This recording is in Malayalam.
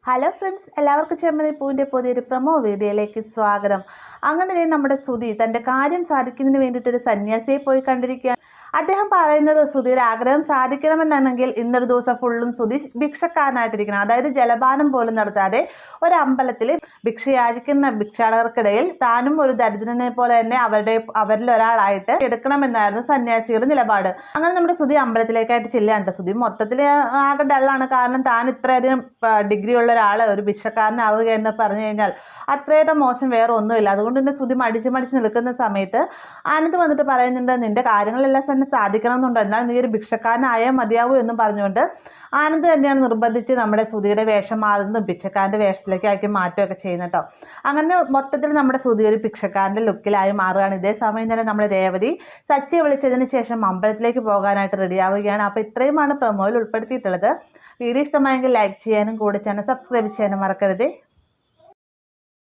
ഹലോ ഫ്രണ്ട്സ്, എല്ലാവർക്കും ചെമ്മതി പൂവിൻ്റെ പുതിയൊരു പ്രൊമോ വീഡിയോയിലേക്ക് സ്വാഗതം. അങ്ങനെ നമ്മുടെ സുധി തൻ്റെ കാര്യം സാധിക്കുന്നതിന് വേണ്ടിയിട്ടൊരു സന്യാസിയെ പോയി കണ്ടിരിക്കുകയാണ്. അദ്ദേഹം പറയുന്നത് സുധിയുടെ ആഗ്രഹം സാധിക്കണമെന്നാണെങ്കിൽ ഇന്നൊരു ദിവസം ഫുള്ളും സുധി ഭിക്ഷക്കാരനായിട്ടിരിക്കണം. അതായത് ജലപാനം പോലും നടത്താതെ ഒരു അമ്പലത്തിൽ ഭിക്ഷയാചിക്കുന്ന ഭിക്ഷാടകർക്കിടയിൽ താനും ഒരു ദരിദ്രനെ പോലെ തന്നെ അവരിൽ ഒരാളായിട്ട് എടുക്കണമെന്നായിരുന്നു സന്യാസിയുടെ നിലപാട്. അങ്ങനെ നമ്മുടെ സുധി അമ്പലത്തിലേക്കായിട്ട് ചെല്ലുകയാണ്. സുധി മൊത്തത്തിൽ ആകെ ഡള്ളാണ്. കാരണം താൻ ഇത്രയധികം ഡിഗ്രി ഉള്ള ഒരാൾ ഒരു ഭിക്ഷക്കാരനാവുക എന്ന് പറഞ്ഞു കഴിഞ്ഞാൽ അത്രയേറെ മോശം വേറെ ഒന്നുമില്ല. അതുകൊണ്ട് തന്നെ സുധി മടിച്ച് നിൽക്കുന്ന സമയത്ത് ആനന്ദ് വന്നിട്ട് പറയുന്നുണ്ട്, നിന്റെ കാര്യങ്ങളെല്ലാം തന്നെ സാധിക്കണമെന്നുണ്ടോ, എന്നാൽ നീ ഒരു ഭിക്ഷക്കാരനായാൽ മതിയാവൂ എന്നും പറഞ്ഞുകൊണ്ട് ആനന്ദ് തന്നെയാണ് നിർബന്ധിച്ച് നമ്മുടെ സുധിയുടെ വേഷം മാറുന്നതും ഭിക്ഷക്കാരൻ്റെ വേഷത്തിലേക്ക് ആക്കി മാറ്റുകയൊക്കെ ചെയ്യുന്നത് കേട്ടോ. അങ്ങനെ മൊത്തത്തിൽ നമ്മുടെ സുധി ഒരു ഭിക്ഷക്കാരൻ്റെ ലുക്കിലായി മാറുകയാണ്. ഇതേ സമയം തന്നെ നമ്മുടെ രേവതി സച്ചിയെ വിളിച്ചതിന് ശേഷം അമ്പലത്തിലേക്ക് പോകാനായിട്ട് റെഡിയാവുകയാണ്. അപ്പോൾ ഇത്രയുമാണ് പ്രൊമോയിൽ ഉൾപ്പെടുത്തിയിട്ടുള്ളത്. വീഡിയോ ഇഷ്ടമായെങ്കിൽ ലൈക്ക് ചെയ്യാനും കൂടെ ചാനൽ സബ്സ്ക്രൈബ് ചെയ്യാനും മറക്കരുത്.